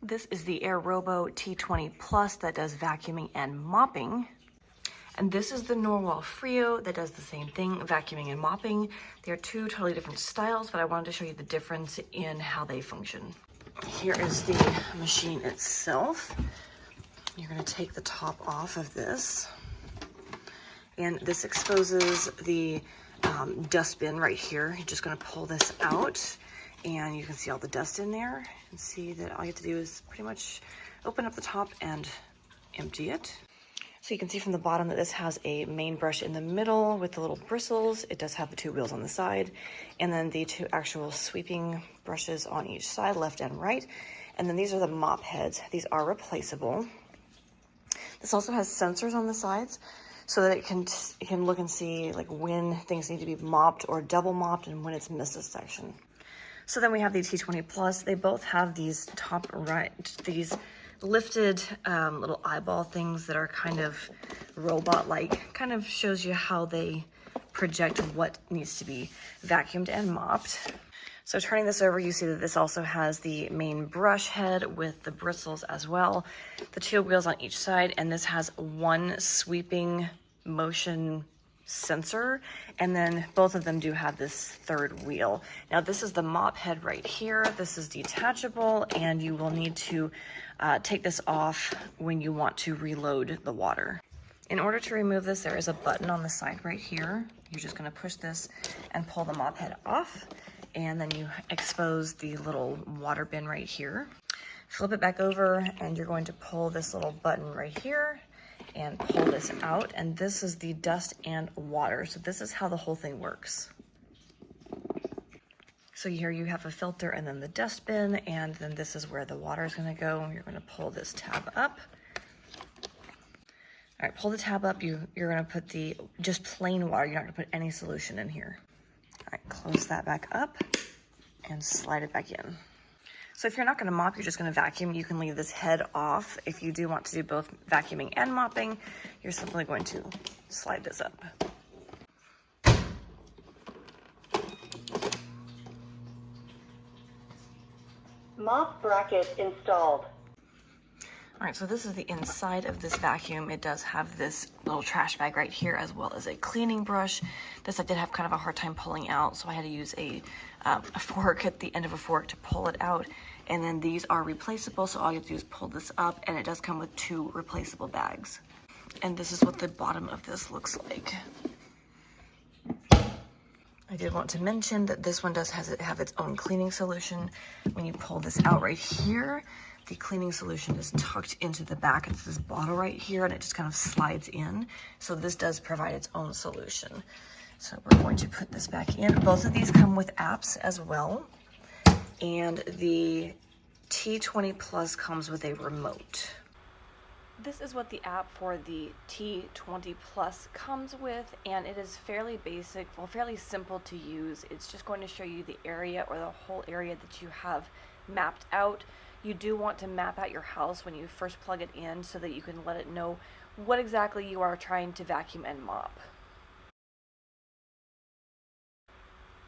This is the AirRobo T20 Plus that does vacuuming and mopping. And this is the Narwal Freo that does the same thing, vacuuming and mopping. They're two totally different styles, but I wanted to show you the difference in how they function. Here is the machine itself. You're gonna take the top off of this. And this exposes the dustbin right here. You're just gonna pull this out and you can see all the dust in there and see that all you have to do is pretty much open up the top and empty it. So you can see from the bottom that this has a main brush in the middle with the little bristles. It does have the two wheels on the side, and then the two actual sweeping brushes on each side, left and right. And then these are the mop heads. These are replaceable. This also has sensors on the sides so that it can look and see like when things need to be mopped or double mopped and when it's missed a section. So then we have the T20 Plus. They both have these top right, these lifted little eyeball things that are kind of robot-like, kind of shows you how they project what needs to be vacuumed and mopped. So turning this over, you see that this also has the main brush head with the bristles as well, the two wheels on each side, and this has one sweeping motion sensor, and then both of them do have this third wheel. Now this is the mop head right here. This is detachable, and you will need to take this off when you want to reload the water. In order to remove this, there is a button on the side right here. You're just going to push this and pull the mop head off, and then you expose the little water bin right here. Flip it back over, and you're going to pull this little button right here and pull this out, and this is the dust and water. So this is how the whole thing works. So here you have a filter and then the dust bin, and then this is where the water is going to go. You're going to pull this tab up. All right, pull the tab up. You're going to put the just plain water. You're not going to put any solution in here. All right, close that back up and slide it back in. So if you're not going to mop, you're just going to vacuum, you can leave this head off. If you do want to do both vacuuming and mopping, you're simply going to slide this up. Mop bracket installed. All right, so this is the inside of this vacuum. It does have this little trash bag right here, as well as a cleaning brush. This I did have kind of a hard time pulling out, so I had to use a fork at the end of a fork to pull it out. And then these are replaceable, so all you have to do is pull this up, and it does come with two replaceable bags. And this is what the bottom of this looks like. I did want to mention that this one does have its own cleaning solution. When you pull this out right here, the cleaning solution is tucked into the back. It's this bottle right here, and it just kind of slides in. So this does provide its own solution. So we're going to put this back in. Both of these come with apps as well. And the T20 Plus comes with a remote. This is what the app for the T20 Plus comes with, and it is fairly basic, well, fairly simple to use. It's just going to show you the area or the whole area that you have mapped out. You do want to map out your house when you first plug it in so that you can let it know what exactly you are trying to vacuum and mop.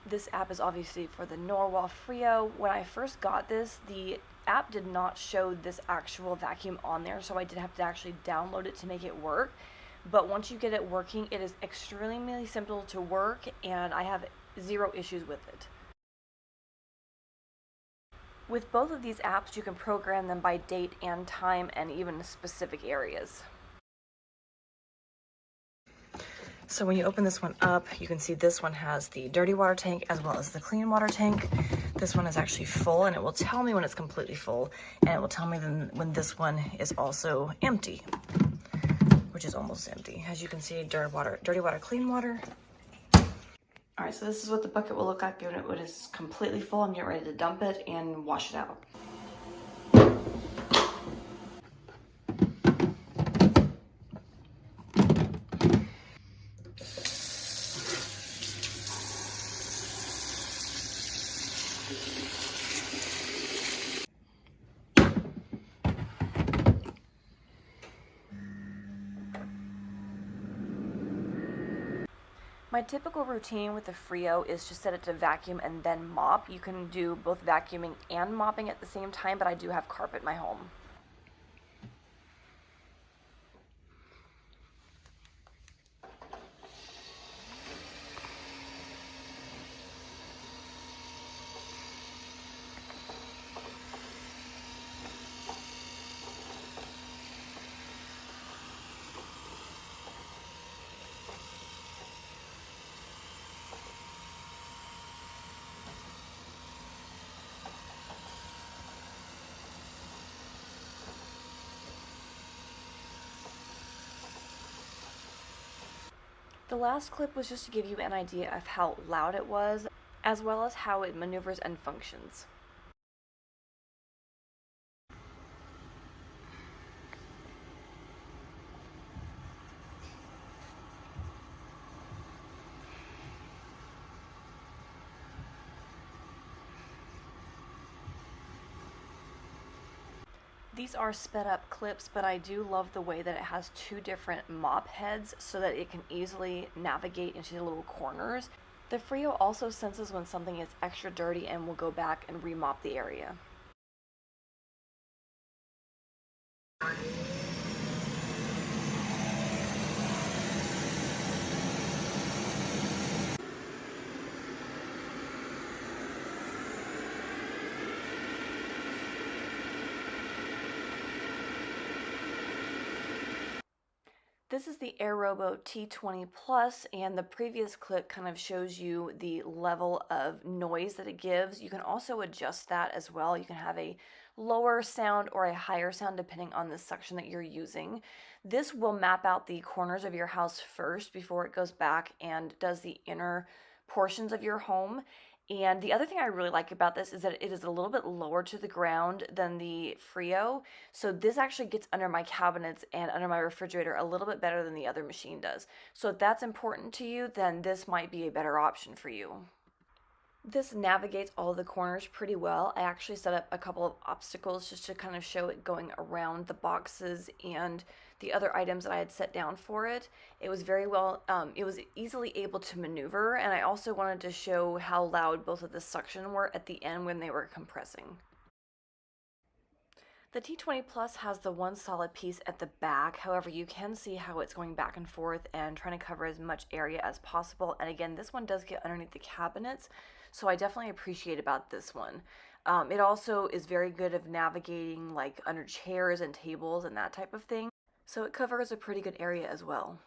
This app is obviously for the Narwal Freo. When I first got this, the app did not show this actual vacuum on there, so I did have to actually download it to make it work. But once you get it working, it is extremely simple to work, and I have zero issues with it. With both of these apps, you can program them by date and time and even specific areas. So when you open this one up, you can see this one has the dirty water tank as well as the clean water tank. This one is actually full, and it will tell me when it's completely full, and it will tell me then when this one is also empty, which is almost empty. As you can see, dirty water, clean water. All right, so this is what the bucket will look like when it is completely full. I'm getting ready to dump it and wash it out. My typical routine with the Freo is to set it to vacuum and then mop. You can do both vacuuming and mopping at the same time, but I do have carpet in my home. The last clip was just to give you an idea of how loud it was, as well as how it maneuvers and functions. These are sped up clips, but I do love the way that it has two different mop heads so that it can easily navigate into the little corners. The Freo also senses when something is extra dirty and will go back and remop the area. This is the AirRobo T20 Plus, and the previous clip kind of shows you the level of noise that it gives. You can also adjust that as well. You can have a lower sound or a higher sound depending on the suction that you're using. This will map out the corners of your house first before it goes back and does the inner portions of your home. And the other thing I really like about this is that it is a little bit lower to the ground than the Freo. So this actually gets under my cabinets and under my refrigerator a little bit better than the other machine does. So if that's important to you, then this might be a better option for you. This navigates all the corners pretty well. I actually set up a couple of obstacles just to kind of show it going around the boxes and the other items that I had set down for it. It was very well, it was easily able to maneuver, and I also wanted to show how loud both of the suction were at the end when they were compressing. The T20 Plus has the one solid piece at the back. However, you can see how it's going back and forth and trying to cover as much area as possible. And again, this one does get underneath the cabinets, so I definitely appreciate about this one. It also is very good of navigating like under chairs and tables and that type of thing. So it covers a pretty good area as well.